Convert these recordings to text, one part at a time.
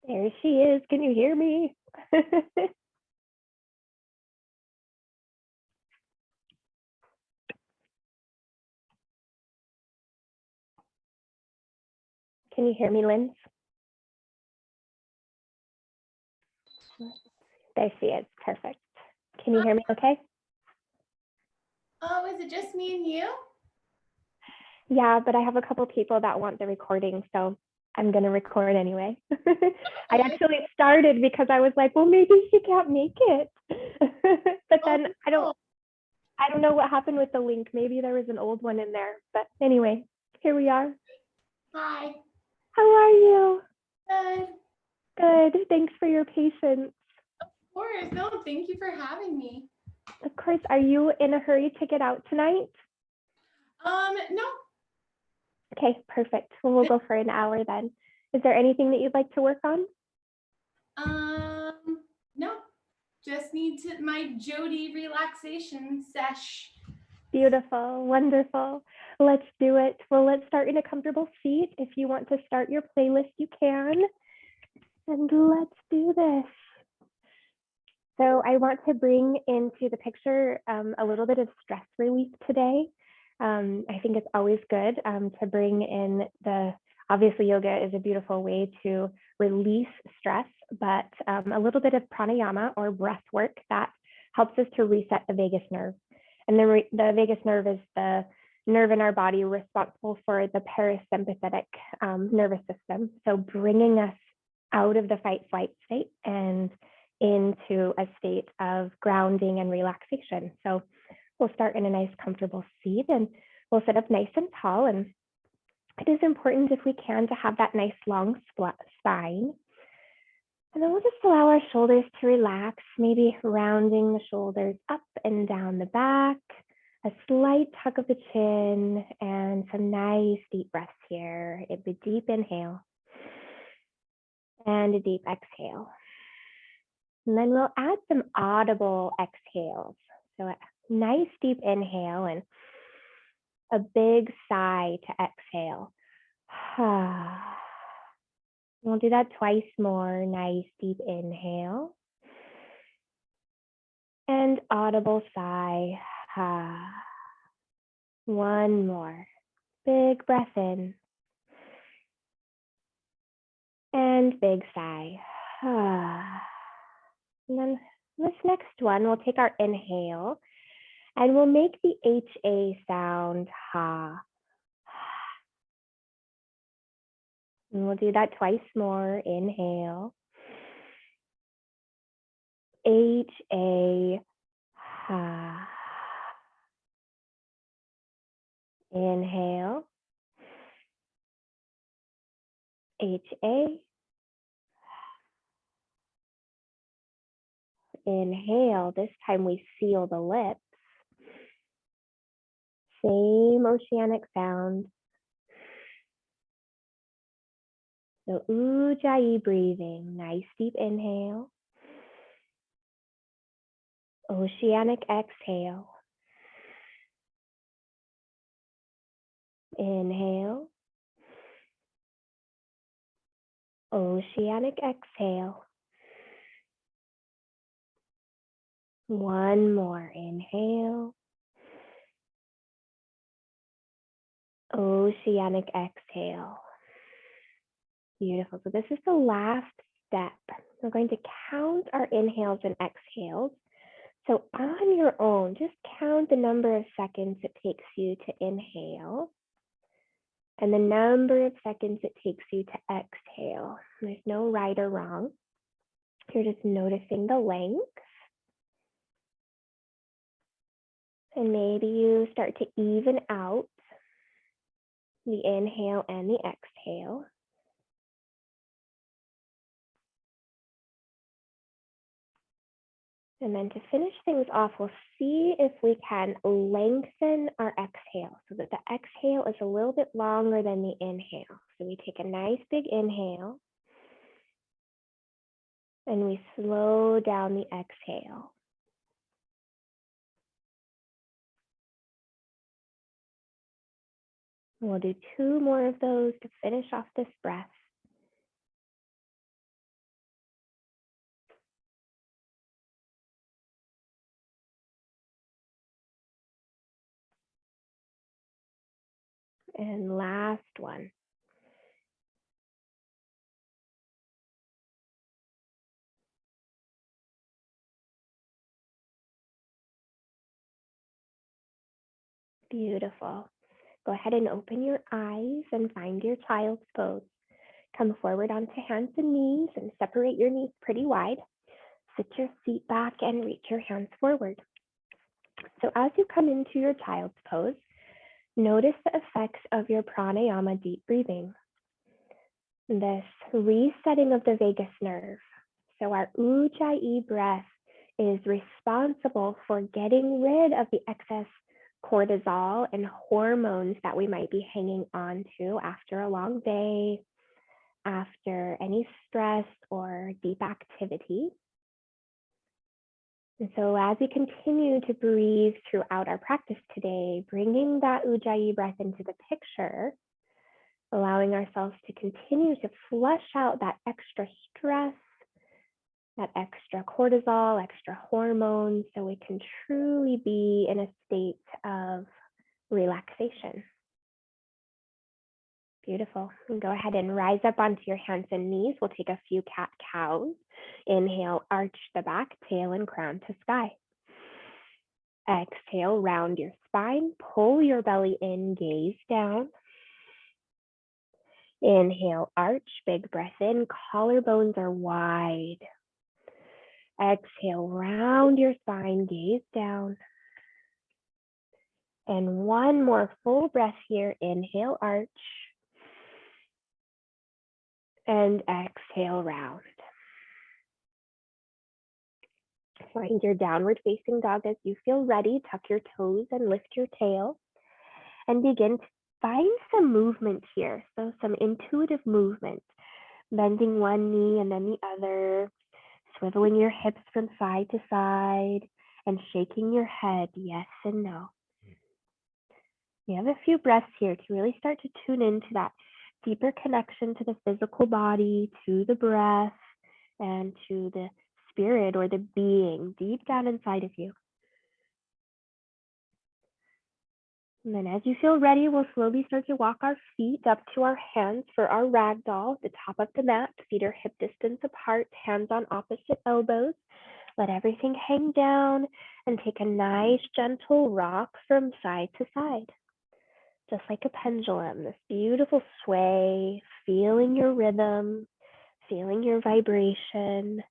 There she is. Can you hear me? Can you hear me, Lynn? There she is. Perfect. Can you hear me okay? Oh, is it just me and you? Yeah, but I have a couple people that want the recording, so I'm going to record anyway. I actually started because I was like, well, maybe she can't make it. But then I don't know what happened with the link. Maybe there was an old one in there. But anyway, here we are. Hi. How are you? Good. Good. Thanks for your patience. Of course. No, thank you for having me. Of course. Are you in a hurry to get out tonight? No. Okay, perfect. Well, we'll go for an hour then. Is there anything that you'd like to work on? No. Just need to my Jody relaxation sesh. Beautiful, wonderful. Let's do it. Well, let's start in a comfortable seat. If you want to start your playlist, you can. And let's do this. So I want to bring into the picture a little bit of stress relief today. I think it's always good to bring in obviously yoga is a beautiful way to release stress, but a little bit of pranayama or breath work that helps us to reset the vagus nerve. And the vagus nerve is the nerve in our body responsible for the parasympathetic nervous system. So bringing us out of the fight flight state and into a state of grounding and relaxation. So we'll start in a nice comfortable seat and we'll sit up nice and tall. And it is important, if we can, to have that nice long spine. And then we'll just allow our shoulders to relax, maybe rounding the shoulders up and down the back, a slight tuck of the chin, and some nice deep breaths here. It'd be deep inhale and a deep exhale. And then we'll add some audible exhales. So a nice deep inhale and a big sigh to exhale. We'll do that twice more. Nice deep inhale and audible sigh. One more. Big breath in and big sigh. And then this next one, we'll take our inhale and we'll make the HA sound, ha. And we'll do that twice more. Inhale. HA, ha. Inhale. HA. Inhale. This time we seal the lips. Same oceanic sound. So Ujjayi breathing. Nice deep inhale. Oceanic exhale. Inhale. Oceanic exhale. One more. Inhale. Oceanic exhale. Beautiful. So this is the last step. We're going to count our inhales and exhales. So on your own, just count the number of seconds it takes you to inhale and the number of seconds it takes you to exhale. There's no right or wrong. You're just noticing the length. And maybe you start to even out the inhale and the exhale. And then to finish things off, we'll see if we can lengthen our exhale so that the exhale is a little bit longer than the inhale. So we take a nice big inhale and we slow down the exhale. We'll do 2 more of those to finish off this breath. And last one. Beautiful. Go ahead and open your eyes and find your child's pose. Come forward onto hands and knees and separate your knees pretty wide. Sit your feet back and reach your hands forward. So as you come into your child's pose, notice the effects of your pranayama deep breathing. This resetting of the vagus nerve. So our Ujjayi breath is responsible for getting rid of the excess cortisol and hormones that we might be hanging on to after a long day, after any stress or deep activity. And so as we continue to breathe throughout our practice today, bringing that Ujjayi breath into the picture, allowing ourselves to continue to flush out that extra stress, that extra cortisol, extra hormones, so we can truly be in a state of relaxation. Beautiful. And go ahead and rise up onto your hands and knees. We'll take a few cat-cows. Inhale, arch the back, tail and crown to sky. Exhale, round your spine, pull your belly in, gaze down. Inhale, arch, big breath in, collarbones are wide. Exhale, round your spine, gaze down. And one more full breath here. Inhale, arch. And exhale, round. Find your downward facing dog as you feel ready. Tuck your toes and lift your tail. And begin to find some movement here. So some intuitive movement. Bending one knee and then the other. Swiveling your hips from side to side. And shaking your head yes and no. You have a few breaths here to really start to tune into that deeper connection to the physical body, to the breath, and to the spirit or the being deep down inside of you. And then as you feel ready, we'll slowly start to walk our feet up to our hands for our ragdoll, the top of the mat. Feet are hip distance apart, hands on opposite elbows. Let everything hang down and take a nice gentle rock from side to side. Just like a pendulum, this beautiful sway, feeling your rhythm, feeling your vibration,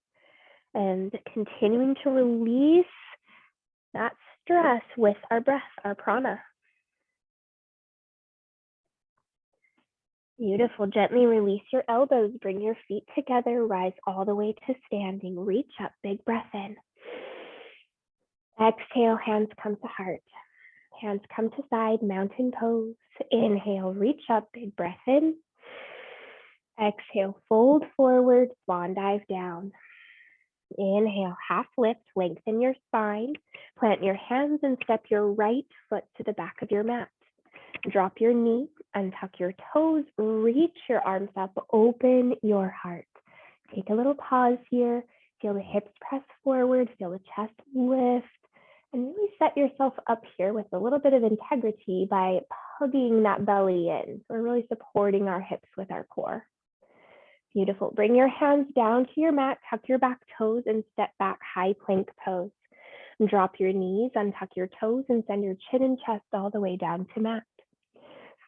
and continuing to release that stress with our breath, our prana. Beautiful. Gently release your elbows, bring your feet together, rise all the way to standing. Reach up, big breath in. Exhale, hands come to heart. Hands come to side, mountain pose. Inhale, reach up, big breath in. Exhale, fold forward, swan dive down. Inhale, half lift, lengthen your spine. Plant your hands and step your right foot to the back of your mat. Drop your knee, untuck your toes, reach your arms up, open your heart. Take a little pause here. Feel the hips press forward, feel the chest lift. And really set yourself up here with a little bit of integrity by hugging that belly in. So we're really supporting our hips with our core. Beautiful. Bring your hands down to your mat, tuck your back toes and step back, high plank pose. Drop your knees, untuck your toes and send your chin and chest all the way down to mat.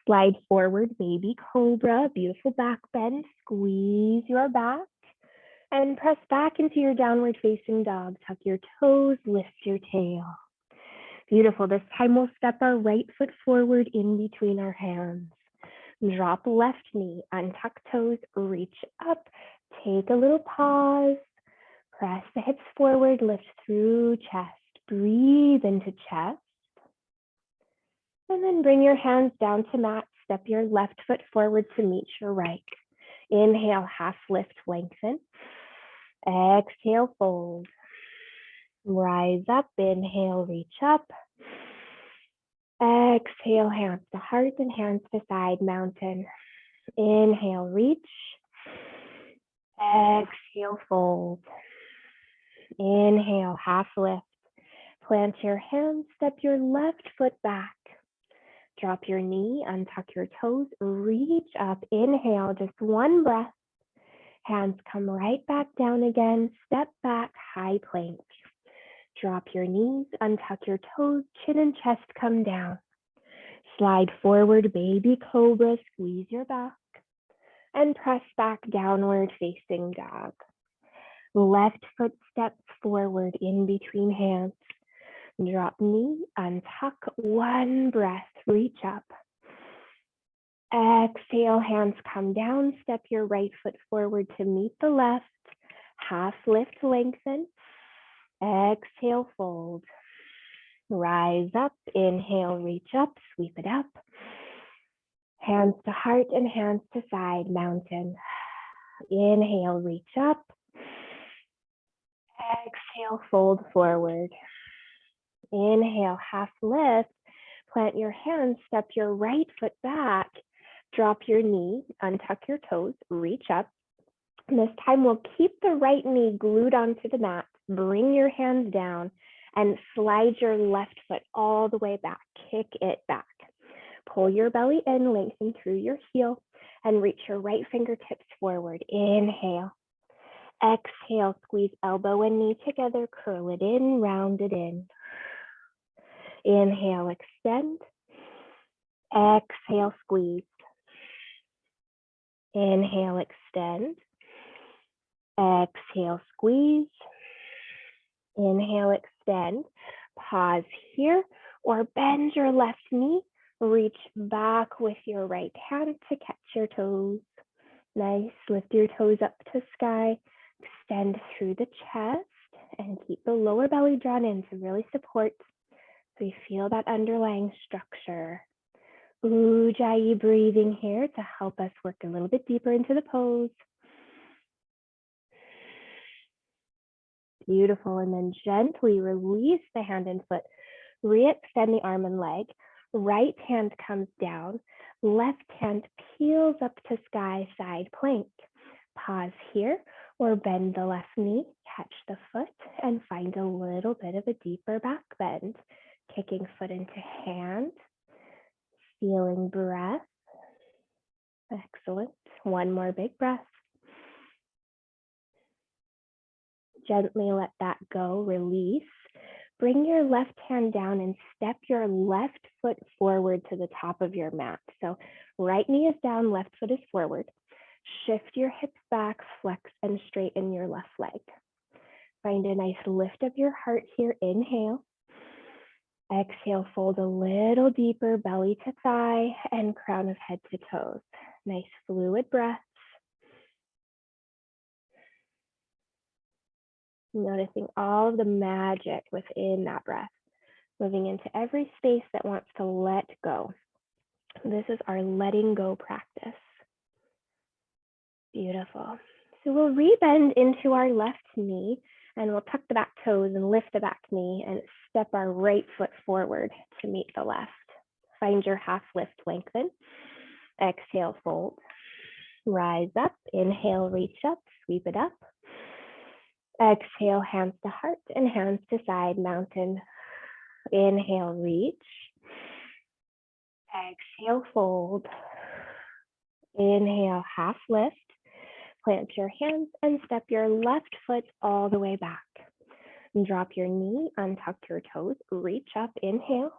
Slide forward, baby cobra, beautiful back bend, squeeze your back and press back into your downward facing dog. Tuck your toes, lift your tail. Beautiful. This time we'll step our right foot forward in between our hands. Drop left knee, untuck toes, reach up, take a little pause, press the hips forward, lift through chest, breathe into chest. And then bring your hands down to mat, step your left foot forward to meet your right. Inhale, half lift, lengthen. Exhale, fold. Rise up, inhale, reach up. Exhale, hands to heart and hands to side, mountain. Inhale, reach. Exhale, fold. Inhale, half lift. Plant your hands, step your left foot back. Drop your knee, untuck your toes, reach up, inhale, just one breath. Hands come right back down again, step back, high plank. Drop your knees, untuck your toes, chin and chest come down. Slide forward, baby cobra, squeeze your back, and press back downward facing dog. Left foot steps forward in between hands. Drop knee, untuck, one breath, reach up. Exhale, hands come down, step your right foot forward to meet the left. Half lift, lengthen. Exhale, fold. Rise up, inhale, reach up, sweep it up. Hands to heart and hands to side, mountain. Inhale, reach up. Exhale, fold forward. Inhale, half lift. Plant your hands, step your right foot back. Drop your knee, untuck your toes, reach up. And this time we'll keep the right knee glued onto the mat. Bring your hands down and slide your left foot all the way back. Kick it back. Pull your belly in, lengthen through your heel, and reach your right fingertips forward. Inhale. Exhale, squeeze elbow and knee together, curl it in, round it in. Inhale, extend. Exhale, squeeze. Inhale, extend. Exhale, squeeze. Inhale, extend. Pause here or bend your left knee. Reach back with your right hand to catch your toes. Nice. Lift your toes up to sky. Extend through the chest and keep the lower belly drawn in to really support. So you feel that underlying structure. Ujjayi breathing here to help us work a little bit deeper into the pose. Beautiful. And then gently release the hand and foot. Re-extend the arm and leg. Right hand comes down. Left hand peels up to sky, side plank. Pause here or bend the left knee, catch the foot, and find a little bit of a deeper back bend. Kicking foot into hand. Feeling breath. Excellent. One more big breath. Gently let that go, release. Bring your left hand down and step your left foot forward to the top of your mat. So right knee is down, left foot is forward. Shift your hips back, flex and straighten your left leg. Find a nice lift of your heart here, inhale. Exhale, fold a little deeper, belly to thigh and crown of head to toes. Nice fluid breath. Noticing all of the magic within that breath, moving into every space that wants to let go. This is our letting go practice. Beautiful. So we'll rebend into our left knee and we'll tuck the back toes and lift the back knee and step our right foot forward to meet the left. Find your half lift, lengthen. Exhale, fold. Rise up, inhale, reach up, sweep it up. Exhale, hands to heart and hands to side, mountain. Inhale, reach. Exhale, fold. Inhale, half lift. Plant your hands and step your left foot all the way back. Drop your knee, untuck your toes, reach up, inhale.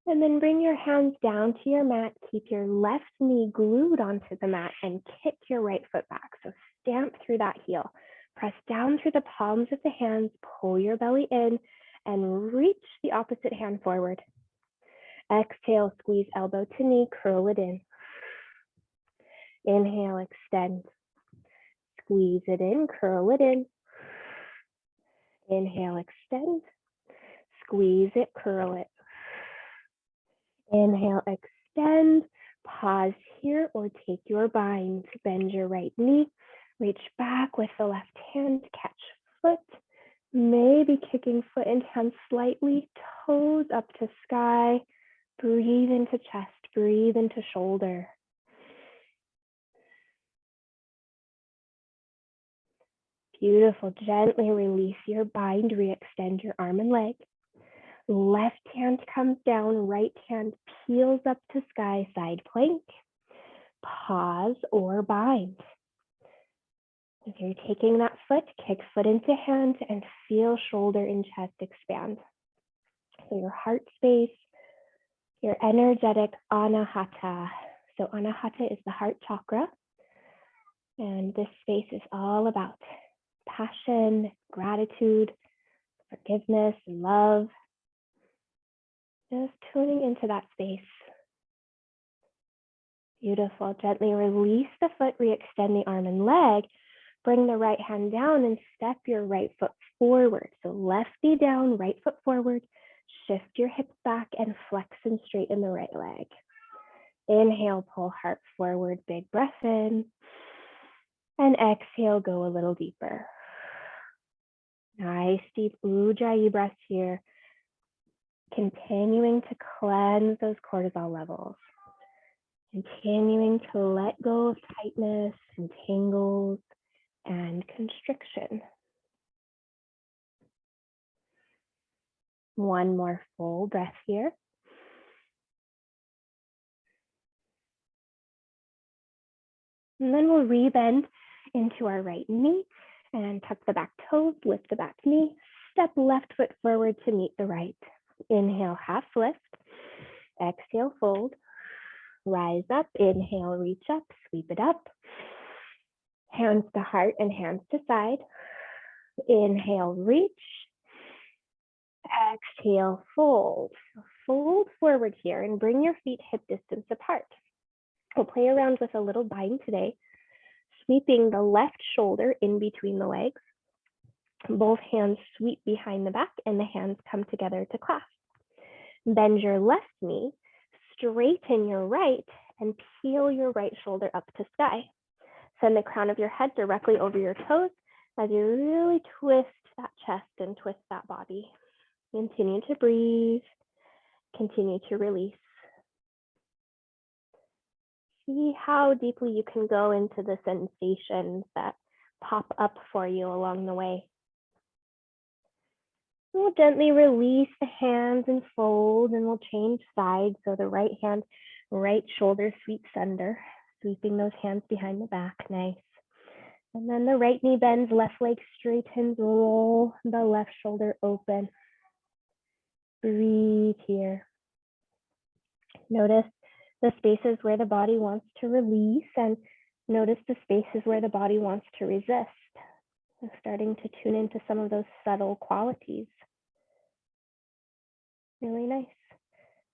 And then bring your hands down to your mat. Keep your left knee glued onto the mat and kick your right foot back. So stamp through that heel. Press down through the palms of the hands, pull your belly in, and reach the opposite hand forward. Exhale, squeeze elbow to knee, curl it in. Inhale, extend. Squeeze it in, curl it in. Inhale, extend. Squeeze it, curl it. Inhale, extend. Pause here or take your bind. Bend your right knee. Reach back with the left hand, catch foot. Maybe kicking foot and hand slightly, toes up to sky. Breathe into chest, breathe into shoulder. Beautiful. Gently release your bind, re-extend your arm and leg. Left hand comes down, right hand peels up to sky, side plank. Pause or bind. If you're taking that foot, kick foot into hand and feel shoulder and chest expand. So your heart space, your energetic anahata. So anahata is the heart chakra. And this space is all about passion, gratitude, forgiveness, love. Just tuning into that space. Beautiful. Gently release the foot, re-extend the arm and leg. Bring the right hand down and step your right foot forward. So left knee down, right foot forward. Shift your hips back and flex and straighten the right leg. Inhale, pull heart forward, big breath in. And exhale, go a little deeper. Nice deep Ujjayi breath here. Continuing to cleanse those cortisol levels. Continuing to let go of tightness and tangles and constriction. One more full breath here. And then we'll rebend into our right knee and tuck the back toes, lift the back knee, step left foot forward to meet the right. Inhale, half lift. Exhale, fold. Rise up, inhale, reach up, sweep it up. Hands to heart and hands to side. Inhale, reach. Exhale, fold. Fold forward here and bring your feet hip distance apart. We'll play around with a little bind today, sweeping the left shoulder in between the legs. Both hands sweep behind the back and the hands come together to clasp. Bend your left knee, straighten your right, and peel your right shoulder up to sky. Send the crown of your head directly over your toes as you really twist that chest and twist that body. Continue to breathe, continue to release. See how deeply you can go into the sensations that pop up for you along the way. We'll gently release the hands and fold, and we'll change sides. So the right hand, right shoulder sweeps under, sweeping those hands behind the back. Nice. And then the right knee bends, left leg straightens, roll the left shoulder open. Breathe here. Notice the spaces where the body wants to release, and notice the spaces where the body wants to resist. So starting to tune into some of those subtle qualities. Really nice.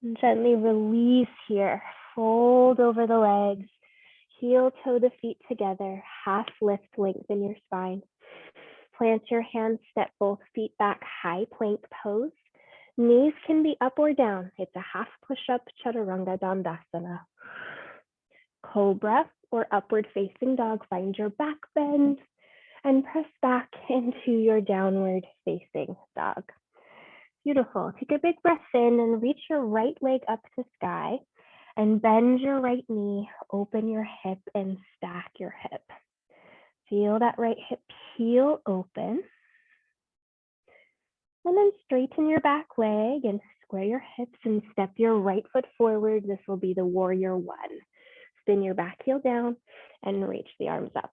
And gently release here. Fold over the legs. Heel toe the feet together. Half lift, lengthen your spine. Plant your hands, step both feet back, high plank pose. Knees can be up or down. It's a half push-up, Chaturanga Dandasana. Cobra or upward facing dog. Find your back bend and press back into your downward facing dog. Beautiful. Take a big breath in and reach your right leg up to sky and bend your right knee, open your hip and stack your hip. Feel that right hip peel open. And then straighten your back leg and square your hips and step your right foot forward. This will be the warrior one. Spin your back heel down and reach the arms up.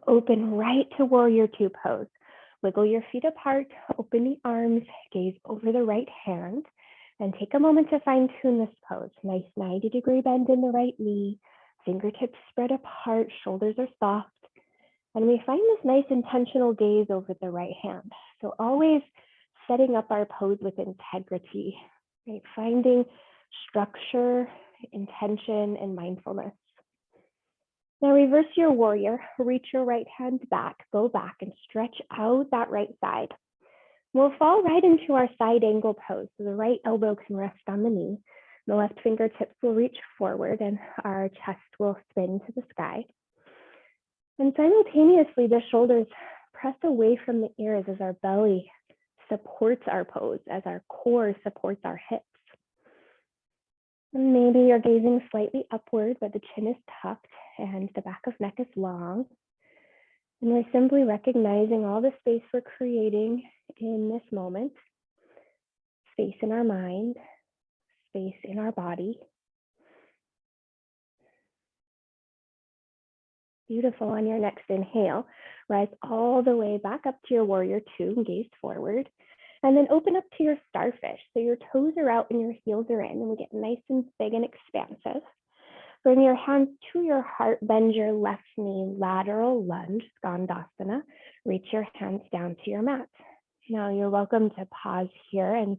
Open right to warrior two pose. Wiggle your feet apart, open the arms, gaze over the right hand, and take a moment to fine tune this pose. Nice 90-degree bend in the right knee, fingertips spread apart, shoulders are soft. And we find this nice intentional gaze over the right hand. So always setting up our pose with integrity, right? Finding structure, intention, and mindfulness. Now reverse your warrior, reach your right hand back, go back and stretch out that right side. We'll fall right into our side angle pose. So the right elbow can rest on the knee. The left fingertips will reach forward and our chest will spin to the sky. And simultaneously, the shoulders press away from the ears as our belly supports our pose, as our core supports our hips. And maybe you're gazing slightly upward, but the chin is tucked and the back of neck is long. And we're simply recognizing all the space we're creating in this moment. space in our mind, space in our body. Beautiful. On your next inhale, rise all the way back up to your warrior two and gaze forward. And then open up to your starfish. So your toes are out and your heels are in, and we get nice and big and expansive. Bring your hands to your heart, bend your left knee, lateral lunge, Skandasana. Reach your hands down to your mat. Now you're welcome to pause here and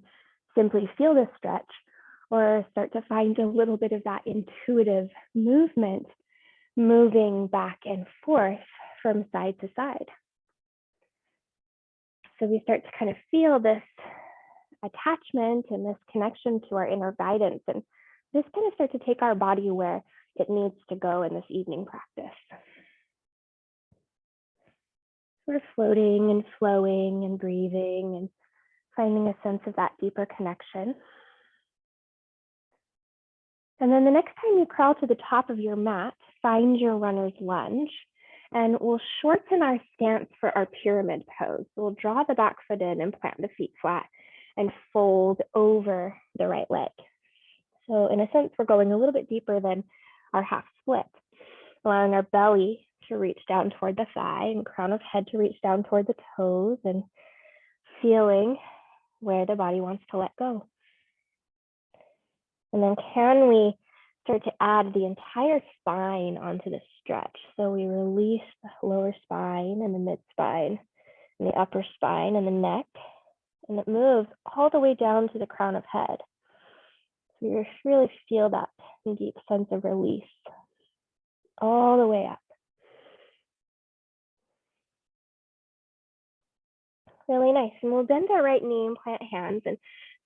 simply feel the stretch, or start to find a little bit of that intuitive movement, moving back and forth from side to side. So we start to kind of feel this attachment and this connection to our inner guidance, and this kind of start to take our body where it needs to go in this evening practice. We're floating and flowing and breathing and finding a sense of that deeper connection. And then the next time you crawl to the top of your mat, find your runner's lunge, and we'll shorten our stance for our pyramid pose. We'll draw the back foot in and plant the feet flat and fold over the right leg. So in a sense, we're going a little bit deeper than our half split, allowing our belly to reach down toward the thigh and crown of head to reach down toward the toes, and feeling where the body wants to let go. And then can we start to add the entire spine onto the stretch? So we release the lower spine and the mid spine and the upper spine and the neck, and it moves all the way down to the crown of head. So you really feel that deep sense of release all the way up. Really nice. And we'll bend our right knee and plant hands and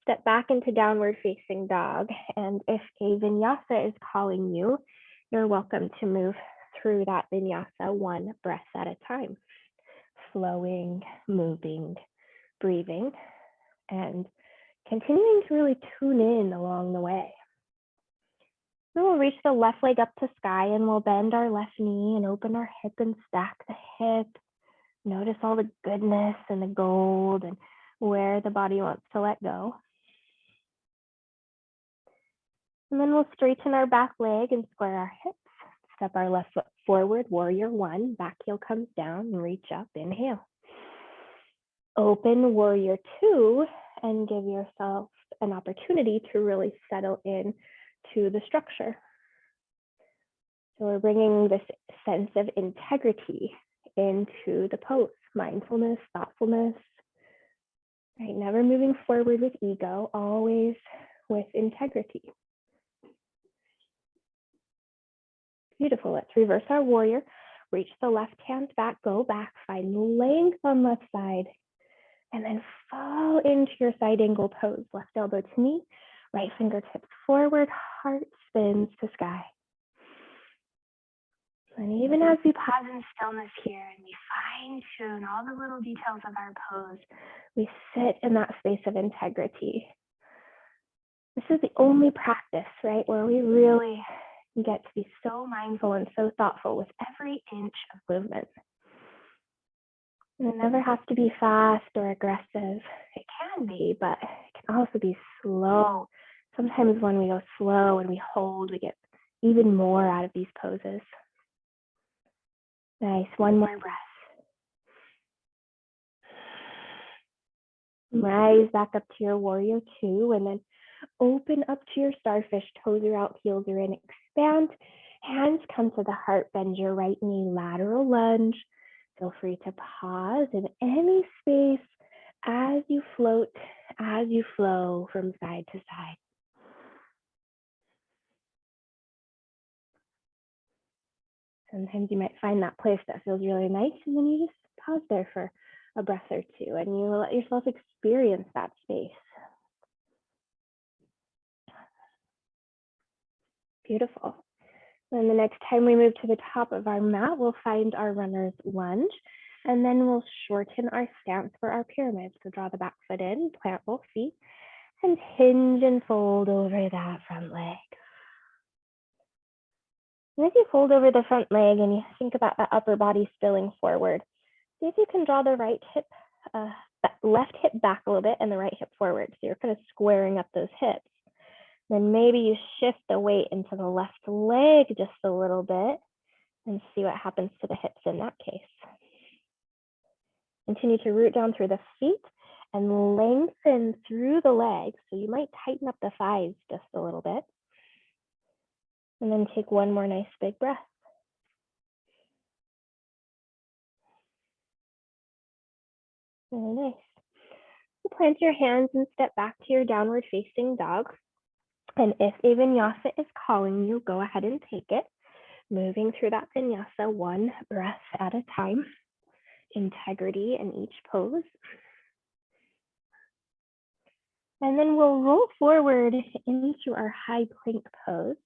step back into downward facing dog. And if a vinyasa is calling you, you're welcome to move through that vinyasa one breath at a time, flowing, moving, breathing, and continuing to really tune in along the way. Then we'll reach the left leg up to sky, and we'll bend our left knee and open our hip and stack the hip. Notice all the goodness and the gold and where the body wants to let go. And then we'll straighten our back leg and square our hips. Step our left foot forward, warrior one, back heel comes down and reach up, inhale. Open warrior two and give yourself an opportunity to really settle in to the structure. So we're bringing this sense of integrity into the pose, mindfulness, thoughtfulness, right? Never moving forward with ego, always with integrity. Beautiful. Let's reverse our warrior. Reach the left hand back, go back, find length on left side, and then fall into your side angle pose. Left elbow to knee, right fingertips forward, heart spins to sky. And even as we pause in stillness here and we fine tune all the little details of our pose, we sit in that space of integrity. This is the only practice, right, where we really get to be so mindful and so thoughtful with every inch of movement. And it never has to be fast or aggressive. It can be, but it can also be slow. Sometimes when we go slow and we hold, we get even more out of these poses. Nice, one more breath. Rise back up to your warrior two, and then open up to your starfish. Toes are out, heels are in. Expand, hands come to the heart. Bend your right knee, lateral lunge. Feel free to pause in any space as you float, as you flow from side to side. Sometimes you might find that place that feels really nice, and then you just pause there for a breath or two, and you let yourself experience that space. Beautiful. And the next time we move to the top of our mat, we'll find our runner's lunge, and then we'll shorten our stance for our pyramid. So draw the back foot in, plant both feet, and hinge and fold over that front leg. And as you fold over the front leg and you think about that upper body spilling forward, see if you can draw the right hip left hip back a little bit and the right hip forward. So you're kind of squaring up those hips. Then maybe you shift the weight into the left leg just a little bit and see what happens to the hips in that case. Continue to root down through the feet and lengthen through the legs. So you might tighten up the thighs just a little bit. And then take one more nice big breath. Really nice. So plant your hands and step back to your downward facing dog. And if a vinyasa is calling you, go ahead and take it. Moving through that vinyasa one breath at a time. Integrity in each pose. And then we'll roll forward into our high plank pose.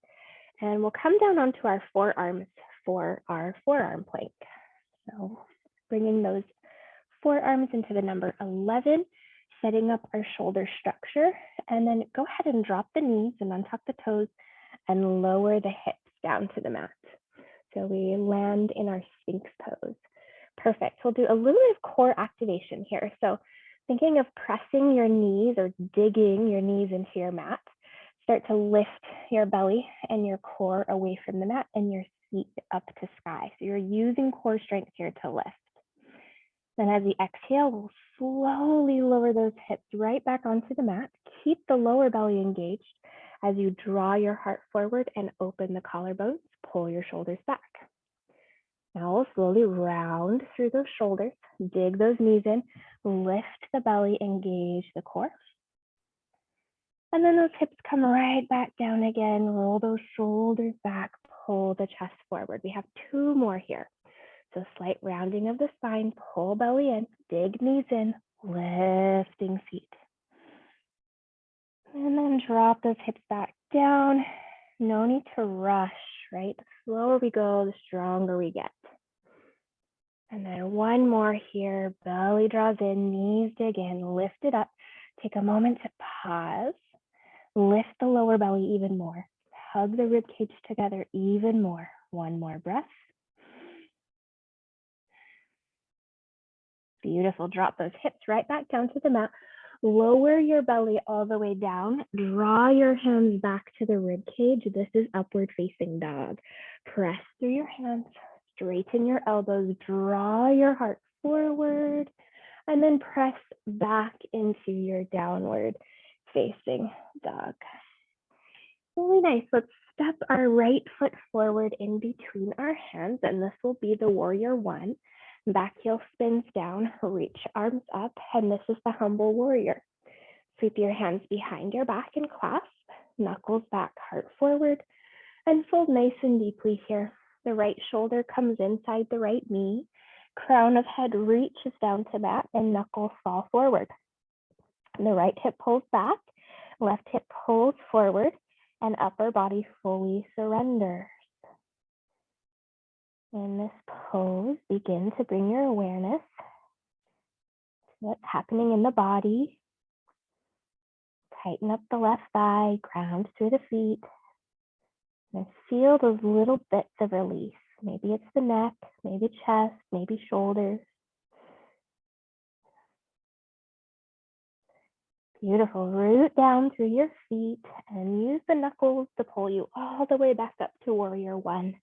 And we'll come down onto our forearms for our forearm plank. So bringing those forearms into the number 11, setting up our shoulder structure. And then go ahead and drop the knees and untuck the toes and lower the hips down to the mat. So we land in our Sphinx pose. Perfect. We'll do a little bit of core activation here. So thinking of pressing your knees or digging your knees into your mat, start to lift your belly and your core away from the mat and your feet up to sky. So you're using core strength here to lift. Then as you exhale, we'll slowly lower those hips right back onto the mat. Keep the lower belly engaged as you draw your heart forward and open the collarbones, pull your shoulders back. Now we'll slowly round through those shoulders, dig those knees in, lift the belly, engage the core. And then those hips come right back down again, roll those shoulders back, pull the chest forward. We have two more here. So slight rounding of the spine, pull belly in, dig knees in, lifting feet. And then drop those hips back down. No need to rush, right? The slower we go, the stronger we get. And then one more here, belly draws in, knees dig in, lift it up. Take a moment to pause, lift the lower belly even more. Hug the rib cage together even more. One more breath. Beautiful, drop those hips right back down to the mat. Lower your belly all the way down. Draw your hands back to the rib cage. This is upward facing dog. Press through your hands, straighten your elbows, draw your heart forward, and then press back into your downward facing dog. Really nice. Let's step our right foot forward in between our hands, and this will be the warrior one. Back heel spins down, reach arms up, and this is the humble warrior. Sweep your hands behind your back and clasp, knuckles back, heart forward, and fold nice and deeply here. The right shoulder comes inside the right knee, crown of head reaches down to mat, and knuckles fall forward. The right hip pulls back, left hip pulls forward, and upper body fully surrenders. In this pose, begin to bring your awareness to what's happening in the body. Tighten up the left thigh, ground through the feet, and feel those little bits of release. Maybe it's the neck, maybe chest, maybe shoulders. Beautiful. Root down through your feet and use the knuckles to pull you all the way back up to warrior one.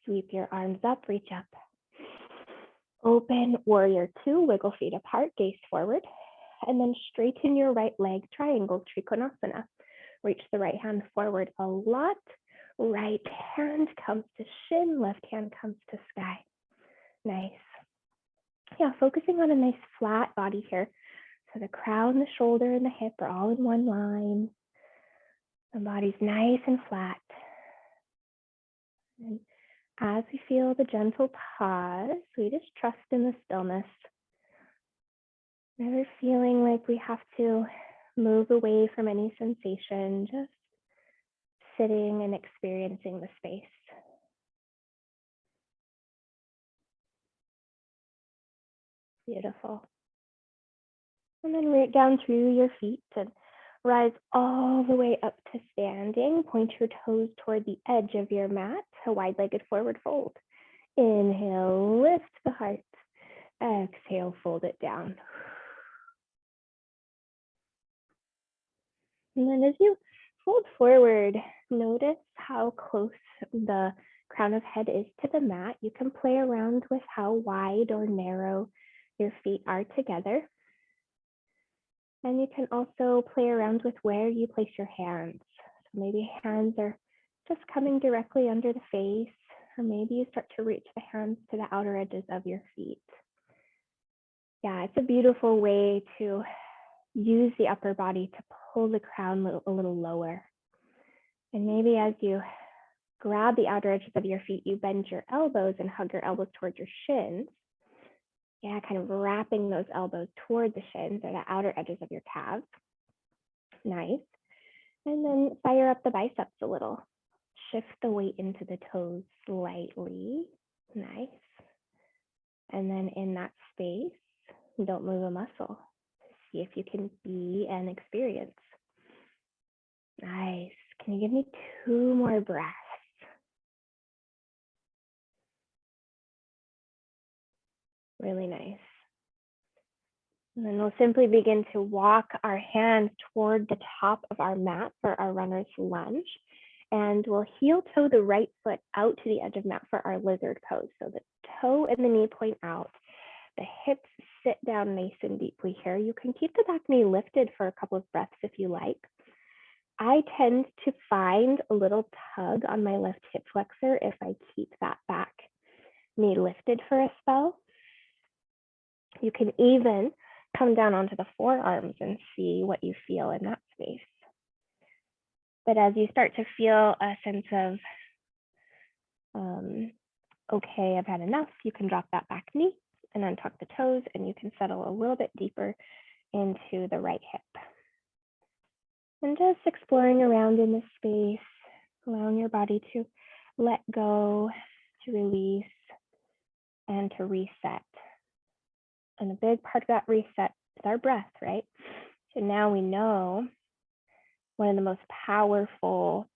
Sweep your arms up, reach up. Open warrior two, wiggle feet apart, gaze forward, and then straighten your right leg, triangle, Trikonasana. Reach the right hand forward a lot. Right hand comes to shin, left hand comes to sky. Nice. Yeah, focusing on a nice flat body here. So the crown, the shoulder, and the hip are all in one line. The body's nice and flat. And as we feel the gentle pause, we just trust in the stillness. Never feeling like we have to move away from any sensation, just sitting and experiencing the space. Beautiful. And then root down through your feet and rise all the way up to standing. Point your toes toward the edge of your mat, a wide-legged forward fold. Inhale, lift the heart. Exhale, fold it down. And then as you fold forward, notice how close the crown of head is to the mat. You can play around with how wide or narrow your feet are together. And you can also play around with where you place your hands. So maybe hands are just coming directly under the face, or maybe you start to reach the hands to the outer edges of your feet. Yeah, it's a beautiful way to use the upper body to pull the crown a little lower. And maybe as you grab the outer edges of your feet, you bend your elbows and hug your elbows towards your shins. Yeah, kind of wrapping those elbows toward the shins or the outer edges of your calves. Nice. And then fire up the biceps a little. Shift the weight into the toes slightly. Nice. And then in that space, don't move a muscle. See if you can be an experience. Nice. Can you give me 2 more breaths? Really nice. And then we'll simply begin to walk our hands toward the top of our mat for our runner's lunge. And we'll heel toe the right foot out to the edge of mat for our lizard pose. So the toe and the knee point out. The hips sit down nice and deeply here. You can keep the back knee lifted for a couple of breaths if you like. I tend to find a little tug on my left hip flexor if I keep that back knee lifted for a spell. You can even come down onto the forearms and see what you feel in that space. But as you start to feel a sense of, okay, I've had enough, you can drop that back knee and untuck the toes, and you can settle a little bit deeper into the right hip. And just exploring around in this space, allowing your body to let go, to release, and to reset. And a big part of that reset is our breath, right? So now we know one of the most powerful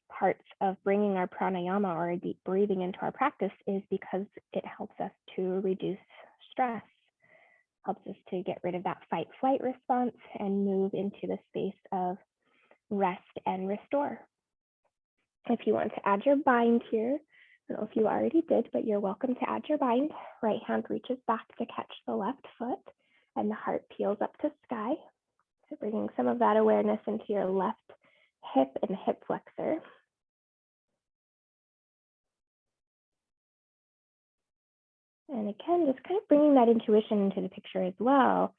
parts of bringing our pranayama or our deep breathing into our practice is because it helps us to reduce stress, helps us to get rid of that fight-flight response and move into the space of rest and restore. If you want to add your bind here, I don't know if you already did, but you're welcome to add your bind. Right hand reaches back to catch the left foot, and the heart peels up to sky. So bringing some of that awareness into your left hip and hip flexor. And again, just kind of bringing that intuition into the picture as well,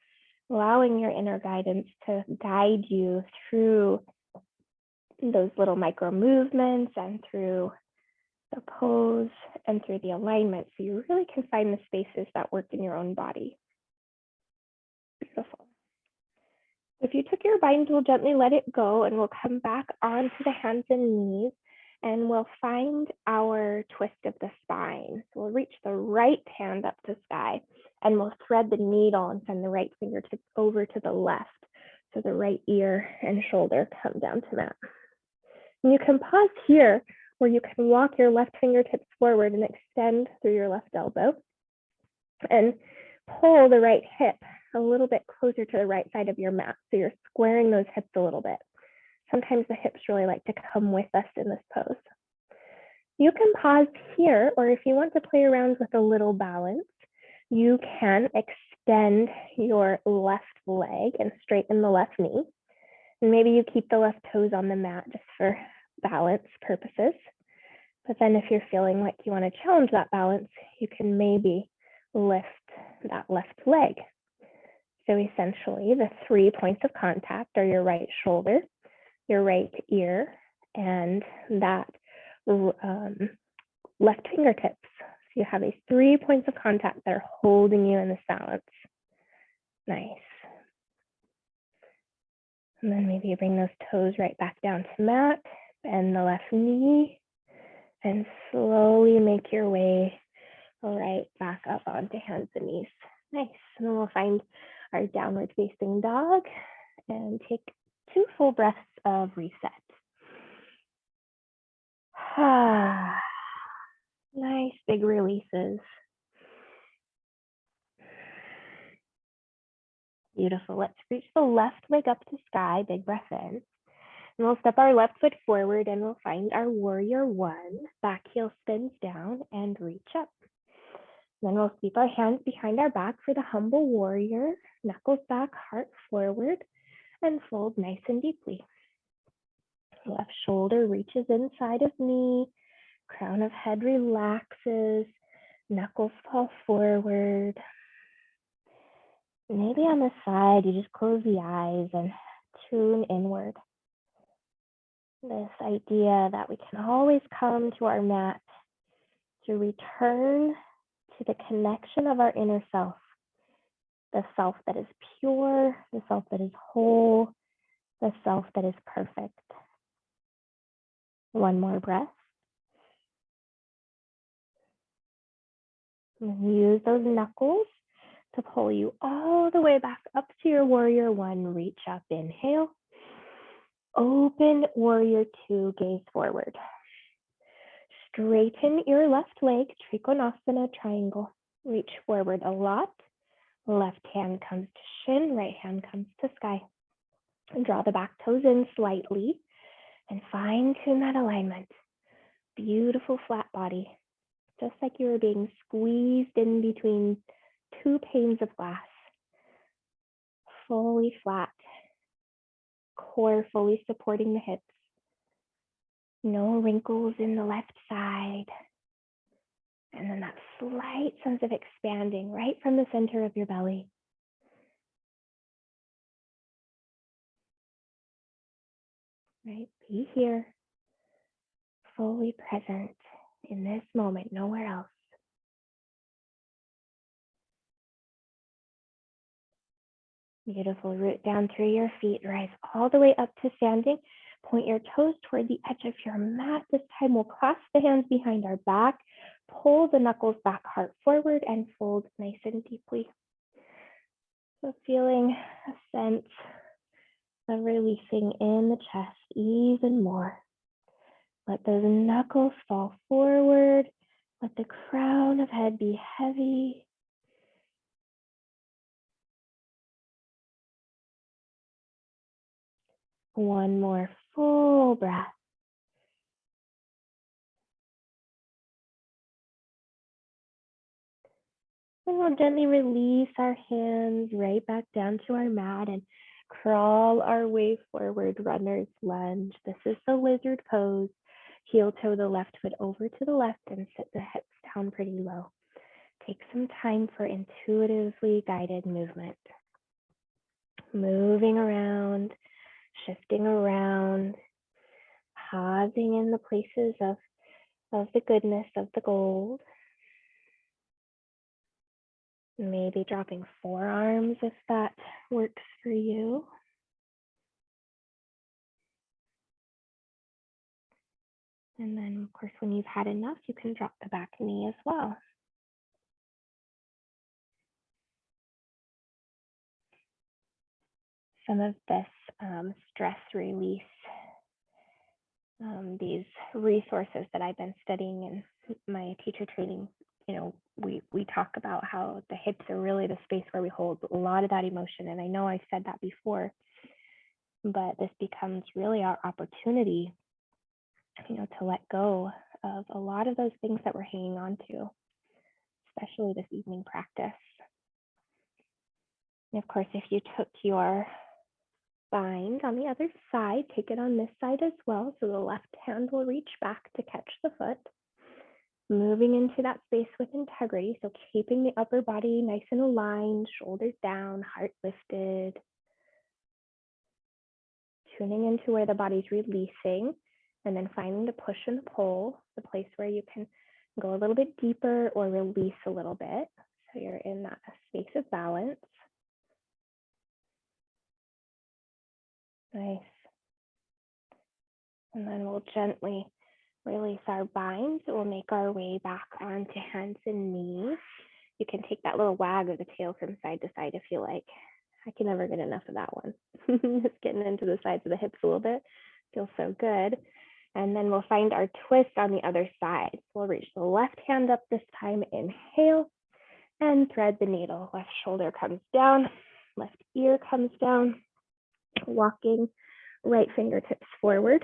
allowing your inner guidance to guide you through those little micro movements and through the pose and through the alignment. So you really can find the spaces that work in your own body. Beautiful. If you took your bind, we'll gently let it go and we'll come back onto the hands and knees and we'll find our twist of the spine. So we'll reach the right hand up to sky and we'll thread the needle and send the right fingertips over to the left. So the right ear and shoulder come down to mat. And you can pause here where you can walk your left fingertips forward and extend through your left elbow and pull the right hip a little bit closer to the right side of your mat. So you're squaring those hips a little bit. Sometimes the hips really like to come with us in this pose. You can pause here, or if you want to play around with a little balance, you can extend your left leg and straighten the left knee. And maybe you keep the left toes on the mat just for balance purposes. But then if you're feeling like you want to challenge that balance, you can maybe lift that left leg. So essentially the 3 points of contact are your right shoulder, your right ear, and that left fingertips. So you have these 3 points of contact that are holding you in this balance. Nice. And then maybe you bring those toes right back down to mat, bend the left knee, and slowly make your way right back up onto hands and knees. Nice. And then we'll find our downward facing dog and take 2 full breaths of reset. Nice big releases. Beautiful. Let's reach the left leg up to sky. Big breath in. And we'll step our left foot forward and we'll find our warrior one. Back heel spins down and reach up. Then we'll sweep our hands behind our back for the humble warrior. Knuckles back, heart forward, and fold nice and deeply. Left shoulder reaches inside of knee. Crown of head relaxes. Knuckles fall forward. Maybe on the side, you just close the eyes and tune inward. This idea that we can always come to our mat to return to the connection of our inner self, the self that is pure, the self that is whole, the self that is perfect. One more breath. And use those knuckles to pull you all the way back up to your warrior one. Reach up, inhale. Open warrior two, gaze forward. Straighten your left leg, Trikonasana triangle. Reach forward a lot. Left hand comes to shin, right hand comes to sky. And draw the back toes in slightly and fine tune that alignment. Beautiful flat body, just like you were being squeezed in between two panes of glass. Fully flat, core fully supporting the hips. No wrinkles in the left side. And then that slight sense of expanding right from the center of your belly. Right, be here, fully present in this moment, nowhere else. Beautiful, root down through your feet, rise all the way up to standing. Point your toes toward the edge of your mat. This time we'll clasp the hands behind our back, pull the knuckles back, heart forward, and fold nice and deeply. So feeling a sense of releasing in the chest even more. Let those knuckles fall forward. Let the crown of head be heavy. One more full breath. And we'll gently release our hands right back down to our mat and crawl our way forward, runner's lunge. This is the lizard pose. Heel toe the left foot over to the left and sit the hips down pretty low. Take some time for intuitively guided movement. Moving around, shifting around, pausing in the places of the goodness, of the gold. Maybe dropping forearms if that works for you. And then, of course, when you've had enough, you can drop the back knee as well. Some of this stress release, these resources that I've been studying in my teacher training, you know, we talk about how the hips are really the space where we hold a lot of that emotion. And I know I said that before, but this becomes really our opportunity, you know, to let go of a lot of those things that we're hanging on to, especially this evening practice. And of course, if you took your bind on the other side, take it on this side as well. So the left hand will reach back to catch the foot, moving into that space with integrity. So keeping the upper body nice and aligned, shoulders down, heart lifted, tuning into where the body's releasing, and then finding the push and pull, the place where you can go a little bit deeper or release a little bit. So you're in that space of balance. Nice. And then we'll gently release our binds. We'll make our way back onto hands and knees. You can take that little wag of the tail from side to side if you like. I can never get enough of that one. Just getting into the sides of the hips a little bit. Feels so good. And then we'll find our twist on the other side. We'll reach the left hand up this time. Inhale and thread the needle. Left shoulder comes down. left ear comes down, walking right fingertips forward,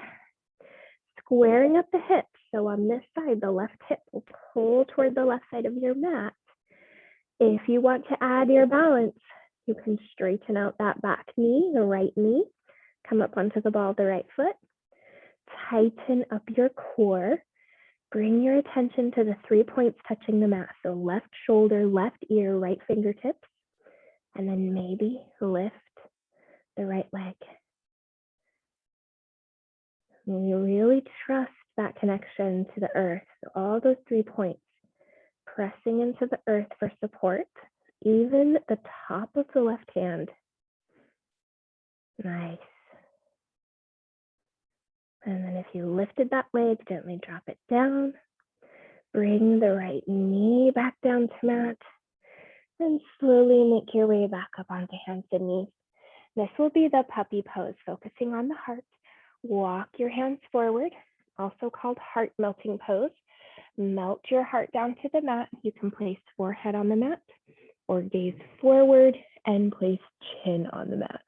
squaring up the hips. So on this side, the left hip will pull toward the left side of your mat. If you want to add your balance, you can straighten out that back knee, the right knee, come up onto the ball of the right foot, tighten up your core, bring your attention to the 3 points touching the mat. So left shoulder, left ear, right fingertips, and then maybe lift the right leg. And you really trust that connection to the earth. So all those 3 points, pressing into the earth for support, even the top of the left hand. Nice. And then if you lifted that leg, gently drop it down. Bring the right knee back down to mat. And slowly make your way back up onto hands and knees. This will be the puppy pose, focusing on the heart. Walk your hands forward, also called heart melting pose. Melt your heart down to the mat. You can place forehead on the mat or gaze forward and place chin on the mat.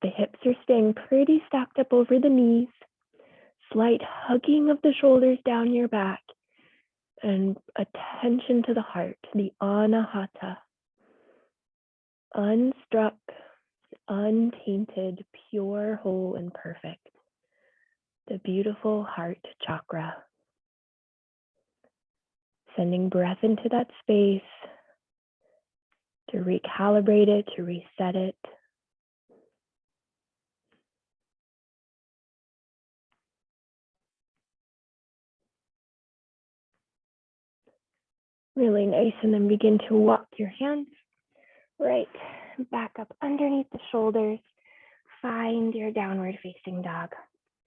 The hips are staying pretty stacked up over the knees. Slight hugging of the shoulders down your back and attention to the heart, the anahata. Unstruck, untainted, pure, whole, and perfect. The beautiful heart chakra. Sending breath into that space to recalibrate it, to reset it. Really nice. And then begin to walk your hands right back up underneath the shoulders. Find your downward facing dog.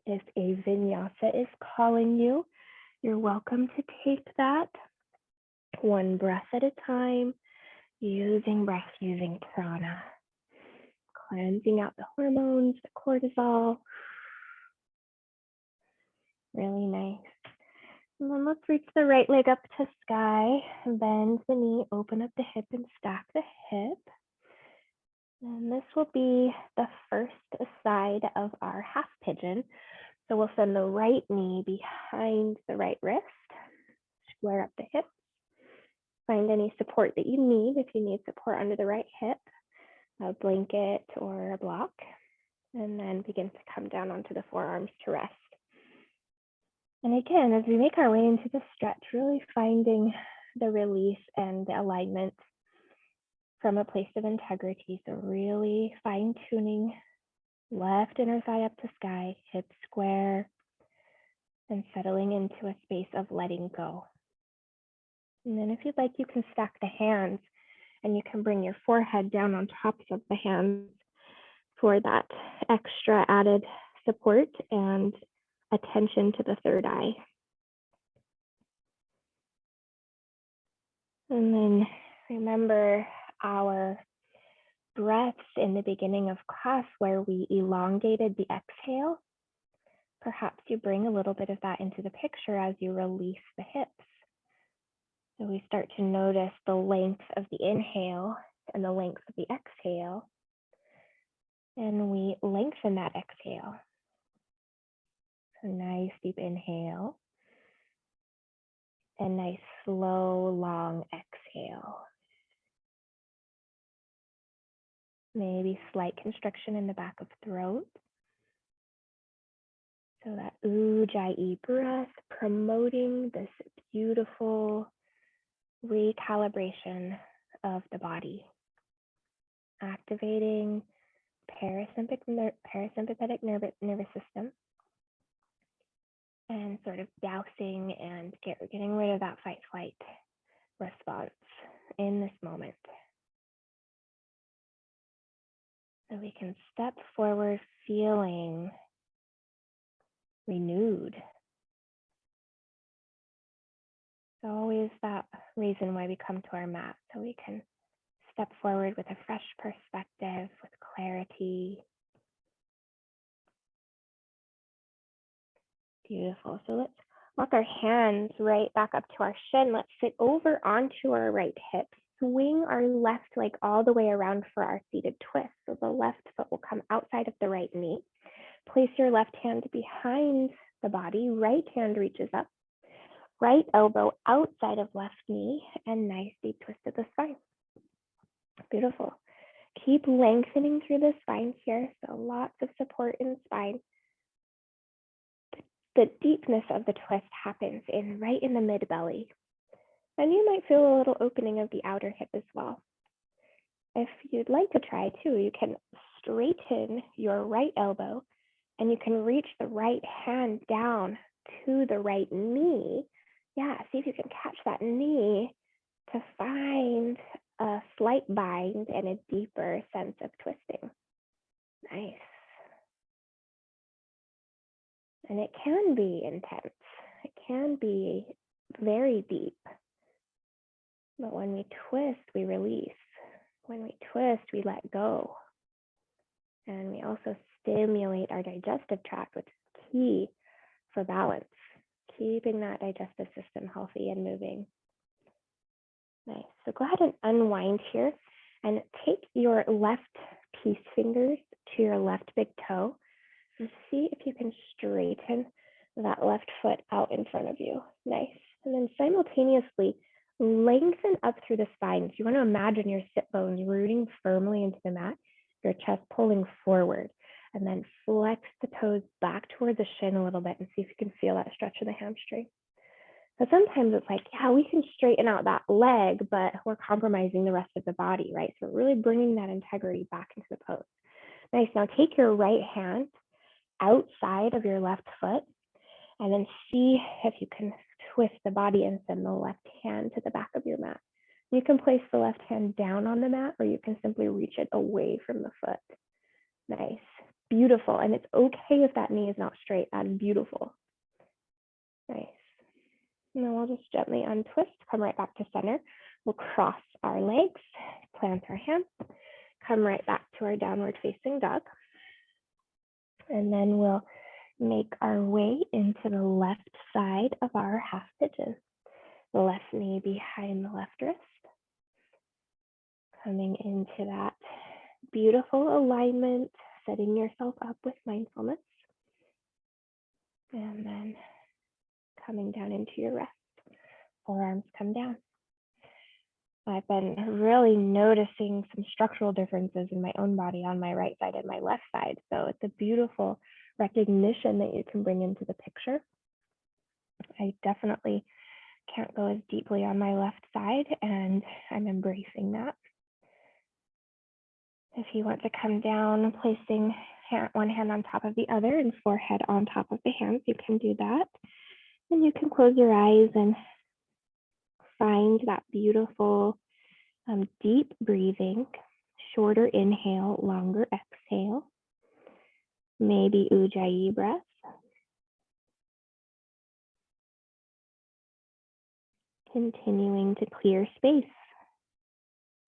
If a vinyasa is calling you, you're welcome to take that one breath at a time, using breath, using prana, cleansing out the hormones, the cortisol. Really nice. And then let's reach the right leg up to sky, bend the knee, open up the hip and stack the hip. And this will be the first side of our half pigeon. So we'll send the right knee behind the right wrist, square up the hip. Find any support that you need. If you need support under the right hip, a blanket or a block, and then begin to come down onto the forearms to rest. And again, as we make our way into the stretch, really finding the release and the alignment from a place of integrity. So really fine tuning left inner thigh up to sky, hips square, and settling into a space of letting go. And then if you'd like, you can stack the hands and you can bring your forehead down on top of the hands for that extra added support and attention to the third eye. And then remember our breaths in the beginning of class where we elongated the exhale. Perhaps you bring a little bit of that into the picture as you release the hips. So we start to notice the length of the inhale and the length of the exhale. And we lengthen that exhale. So nice deep inhale. And nice slow, long exhale. Maybe slight constriction in the back of throat. So that Ujjayi breath, promoting this beautiful recalibration of the body, activating parasympathetic nervous system, and sort of dousing and getting rid of that fight-flight response in this moment. So we can step forward feeling renewed. It's always that reason why we come to our mat, so we can step forward with a fresh perspective, with clarity. Beautiful. So let's walk our hands right back up to our shin. Let's sit over onto our right hip. swing our left leg all the way around for our seated twist. So the left foot will come outside of the right knee. Place your left hand behind the body, right hand reaches up, right elbow outside of left knee, and nice deep twist of the spine. Beautiful. Keep lengthening through the spine here, so lots of support in the spine. The deepness of the twist happens right in the mid belly. And you might feel a little opening of the outer hip as well. If you'd like to try too, you can straighten your right elbow and you can reach the right hand down to the right knee. Yeah, see if you can catch that knee to find a slight bind and a deeper sense of twisting. Nice. And it can be intense. It can be very deep. But when we twist, we release. When we twist, we let go. And we also stimulate our digestive tract, which is key for balance, keeping that digestive system healthy and moving. Nice. So go ahead and unwind here and take your left peace fingers to your left big toe. And see if you can straighten that left foot out in front of you. Nice. And then simultaneously lengthen up through the spine. So you want to imagine your sit bones rooting firmly into the mat, your chest pulling forward, and then flex the toes back toward the shin a little bit and see if you can feel that stretch in the hamstring. But sometimes it's like, yeah, we can straighten out that leg, but we're compromising the rest of the body, right? So really bringing that integrity back into the pose. Nice. Now take your right hand outside of your left foot and then see if you can twist the body and send the left hand to the back of your mat. You can place the left hand down on the mat or you can simply reach it away from the foot. Nice. Beautiful. And it's okay if that knee is not straight. That's beautiful. Nice. And then we'll just gently untwist, come right back to center. We'll cross our legs, plant our hands, come right back to our downward facing dog. And then we'll make our way into the left side of our half pigeon. The left knee behind the left wrist. Coming into that beautiful alignment, setting yourself up with mindfulness. And then coming down into your rest. Forearms come down. I've been really noticing some structural differences in my own body on my right side and my left side. So it's a beautiful recognition that you can bring into the picture. I definitely can't go as deeply on my left side, and I'm embracing that. If you want to come down, placing one hand on top of the other and forehead on top of the hands, you can do that. And you can close your eyes and find that beautiful deep breathing, shorter inhale, longer exhale. Maybe Ujjayi breath. Continuing to clear space,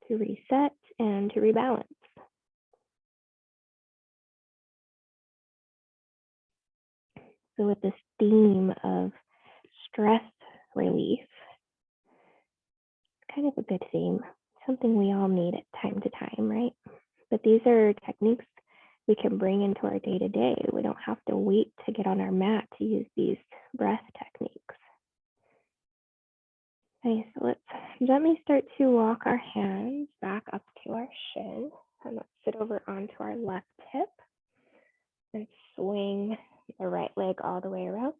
to reset and to rebalance. So with this theme of stress relief, kind of a good theme, something we all need at time to time, right? But these are techniques we can bring into our day-to-day. We don't have to wait to get on our mat to use these breath techniques. Okay, so let's gently start to walk our hands back up to our shin. And let's sit over onto our left hip and swing the right leg all the way around.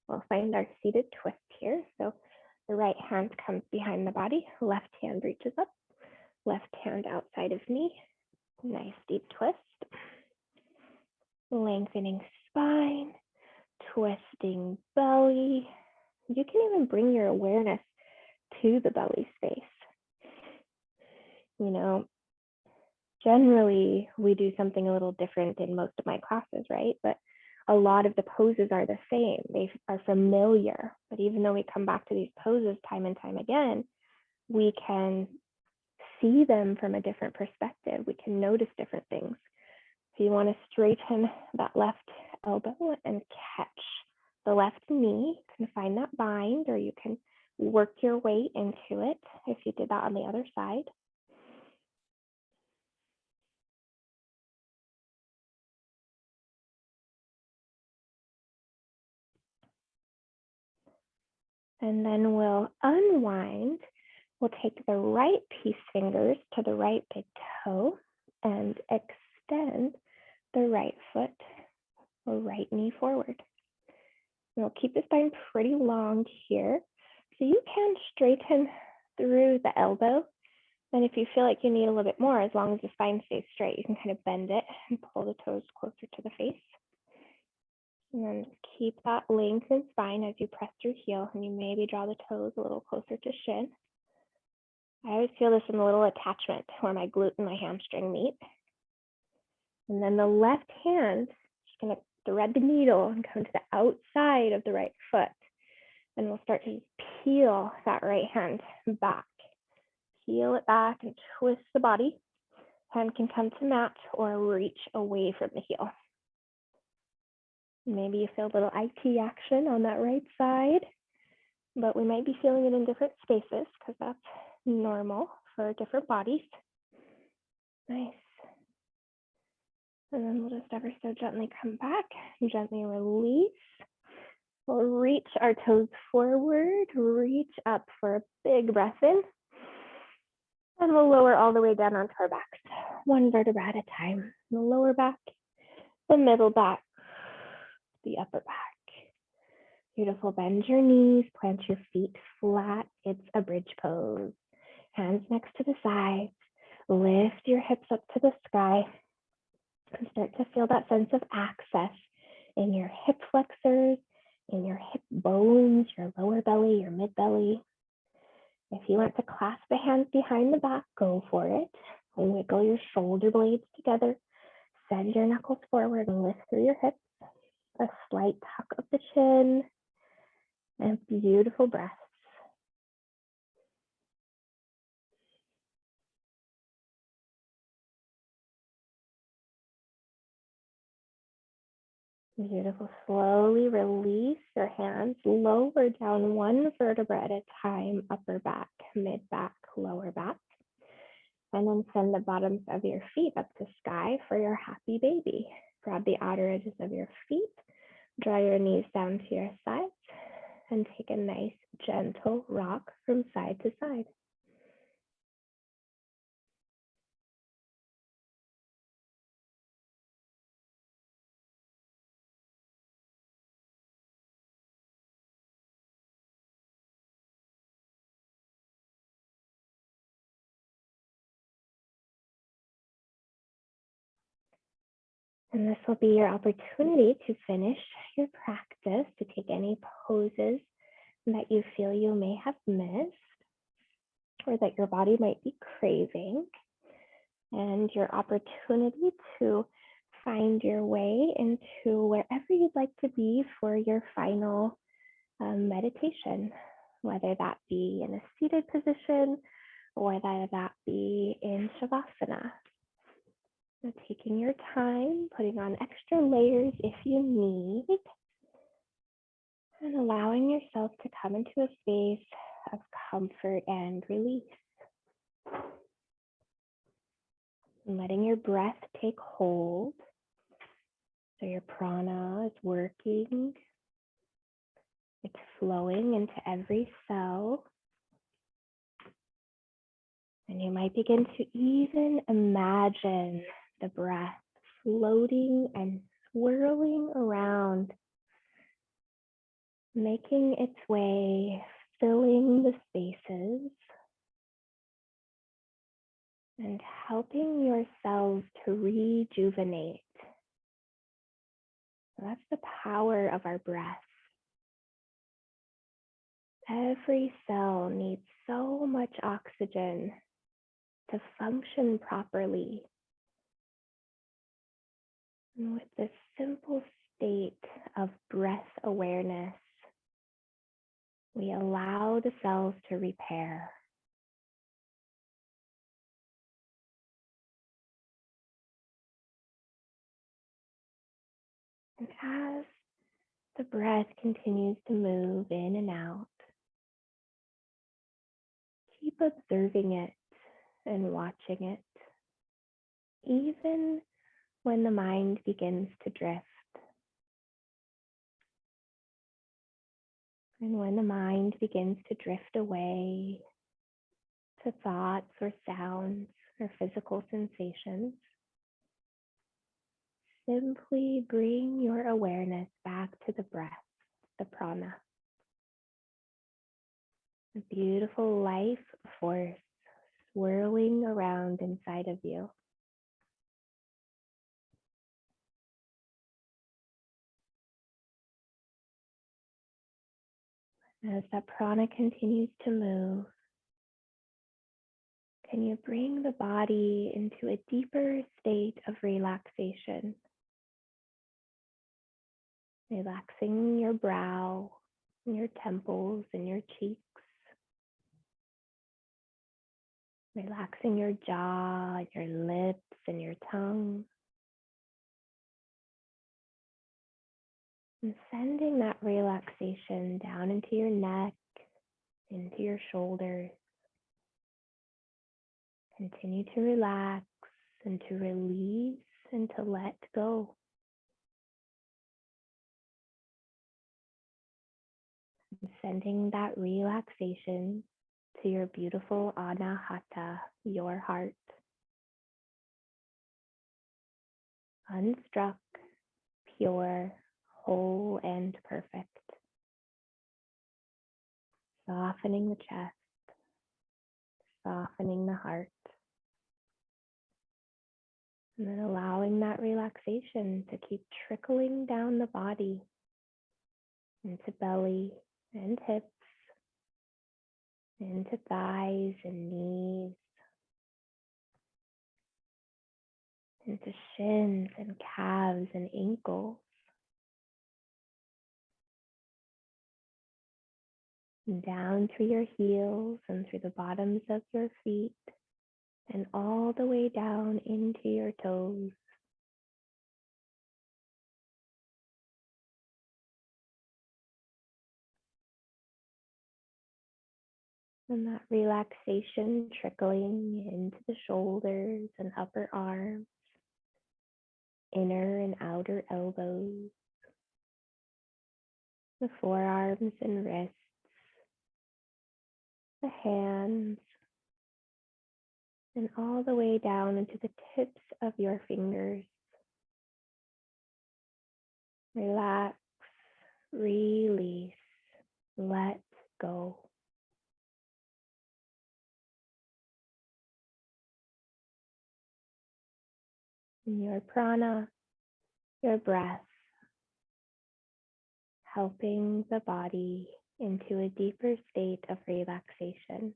We'll find our seated twist here. So the right hand comes behind the body, left hand reaches up, left hand outside of knee. Nice deep twist. Lengthening spine, twisting belly. You can even bring your awareness to the belly space. You know, generally we do something a little different in most of my classes, right? But a lot of the poses are the same. They are familiar, but even though we come back to these poses time and time again, we can see them from a different perspective. We can notice different things. So you want to straighten that left elbow and catch the left knee. You can find that bind, or you can work your way into it if you did that on the other side. And then we'll unwind. We'll take the right peace fingers to the right big toe and extend the right foot or right knee forward. And we'll keep the spine pretty long here. So you can straighten through the elbow. And if you feel like you need a little bit more, as long as the spine stays straight, you can kind of bend it and pull the toes closer to the face. And then keep that length in spine as you press through heel, and you maybe draw the toes a little closer to shin. I always feel this in the little attachment where my glute and my hamstring meet. And then the left hand, just gonna thread the needle and come to the outside of the right foot. And we'll start to peel that right hand back. Peel it back and twist the body. Hand can come to mat or reach away from the heel. Maybe you feel a little IT action on that right side, but we might be feeling it in different spaces because that's normal for different bodies. Nice. And then we'll just ever so gently come back and gently release. We'll reach our toes forward, reach up for a big breath in. And we'll lower all the way down onto our backs, one vertebra at a time. The lower back, the middle back, the upper back. Beautiful, bend your knees, plant your feet flat. It's a bridge pose. Hands next to the sides. Lift your hips up to the sky and start to feel that sense of access in your hip flexors, in your hip bones, your lower belly, your mid belly. If you want to clasp the hands behind the back, go for it. Wiggle your shoulder blades together. Send your knuckles forward and lift through your hips. A slight tuck of the chin and beautiful breaths. Beautiful. Slowly release your hands. Lower down one vertebra at a time. Upper back, mid back, lower back. And then send the bottoms of your feet up to sky for your happy baby. Grab the outer edges of your feet. Draw your knees down to your sides. And take a nice gentle rock from side to side. And this will be your opportunity to finish your practice, to take any poses that you feel you may have missed or that your body might be craving, and your opportunity to find your way into wherever you'd like to be for your final meditation, whether that be in a seated position or whether that be in Shavasana. So taking your time, putting on extra layers if you need, and allowing yourself to come into a space of comfort and release. And letting your breath take hold. So your prana is working. It's flowing into every cell. And you might begin to even imagine the breath floating and swirling around, making its way, filling the spaces, and helping your cells to rejuvenate. That's the power of our breath. Every cell needs so much oxygen to function properly. And with this simple state of breath awareness, we allow the cells to repair. And as the breath continues to move in and out, observing it and watching it, even when the mind begins to drift. And when the mind begins to drift away to thoughts or sounds or physical sensations, simply bring your awareness back to the breath, the prana, a beautiful life force swirling around inside of you. As that prana continues to move, can you bring the body into a deeper state of relaxation? Relaxing your brow, your temples, and your cheeks. Relaxing your jaw, your lips, and your tongue. And sending that relaxation down into your neck, into your shoulders. Continue to relax and to release and to let go. And sending that relaxation to your beautiful anahata, your heart. Unstruck, pure, whole, and perfect. Softening the chest, softening the heart. And then allowing that relaxation to keep trickling down the body into belly and hips, into thighs and knees, into shins and calves and ankles, and down through your heels and through the bottoms of your feet, and all the way down into your toes. And that relaxation trickling into the shoulders and upper arms, inner and outer elbows, the forearms and wrists, the hands, and all the way down into the tips of your fingers. Relax, release, let go. And your prana, your breath, helping the body into a deeper state of relaxation.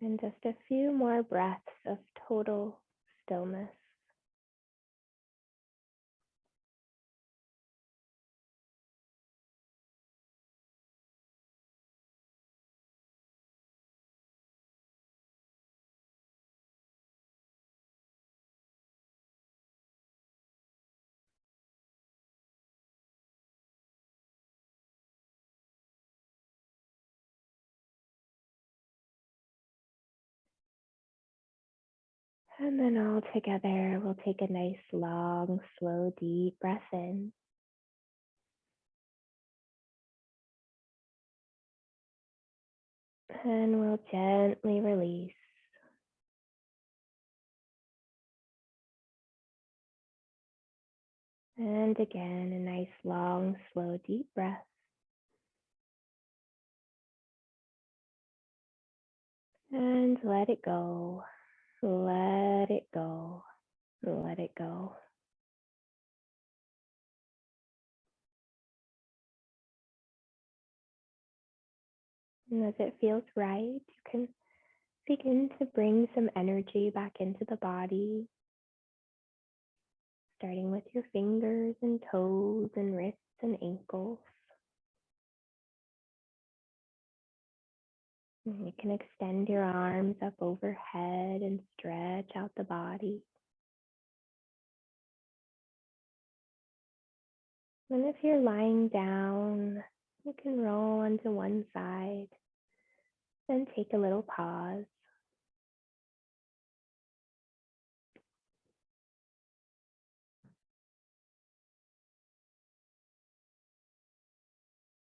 And just a few more breaths of total stillness. And then all together, we'll take a nice, long, slow, deep breath in. And we'll gently release. And again, a nice, long, slow, deep breath. And let it go. Let it go. Let it go. And as it feels right, you can begin to bring some energy back into the body, starting with your fingers and toes and wrists and ankles. And you can extend your arms up overhead and stretch out the body. And if you're lying down, You can roll onto one side, then take a little pause.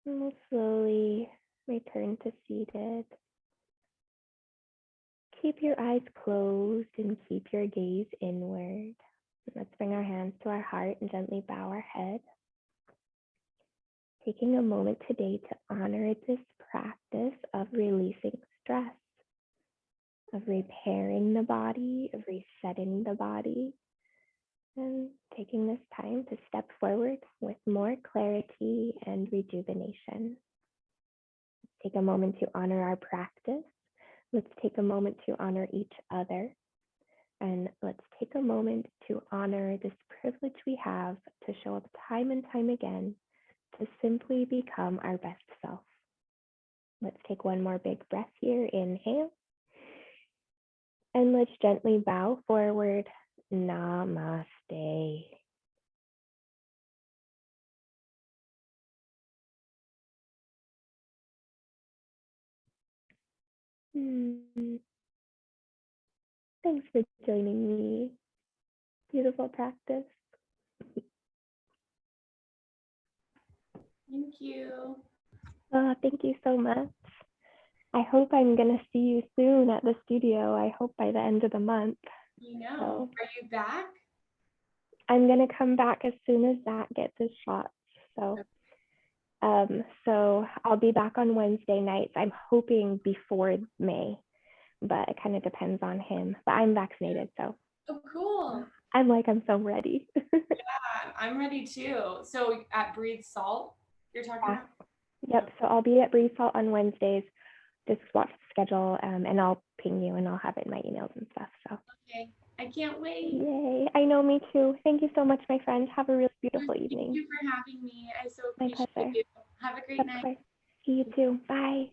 And we'll slowly return to seated. Keep your eyes closed and keep your gaze inward. Let's bring our hands to our heart and gently bow our head. Taking a moment today to honor this practice of releasing stress, of repairing the body, of resetting the body, and taking this time to step forward with more clarity and rejuvenation. Let's take a moment to honor our practice. Let's take a moment to honor each other. And let's take a moment to honor this privilege we have to show up time and time again to simply become our best self. Let's take one more big breath here. Inhale. And let's gently bow forward. Namaste. Thanks for joining me. Beautiful practice. Thank you. Thank you so much. I hope I'm going to see you soon at the studio. I hope by the end of the month. You know, are you back? I'm going to come back as soon as that gets his shots. So I'll be back on Wednesday nights. I'm hoping before May, but it kind of depends on him. But I'm vaccinated, so. Oh, cool. I'm so ready. Yeah, I'm ready too. So at Breathe Salt, you're talking about? Yep, so I'll be at Breathe Salt on Wednesdays. Just watch the schedule and I'll ping you and I'll have it in my emails and stuff. So. Okay, I can't wait. Yay, I know, me too. Thank you so much, my friend. Have a really beautiful evening. Thank you for having me. I so My appreciate pleasure. you. Have a great night. Of course. See you too. Bye.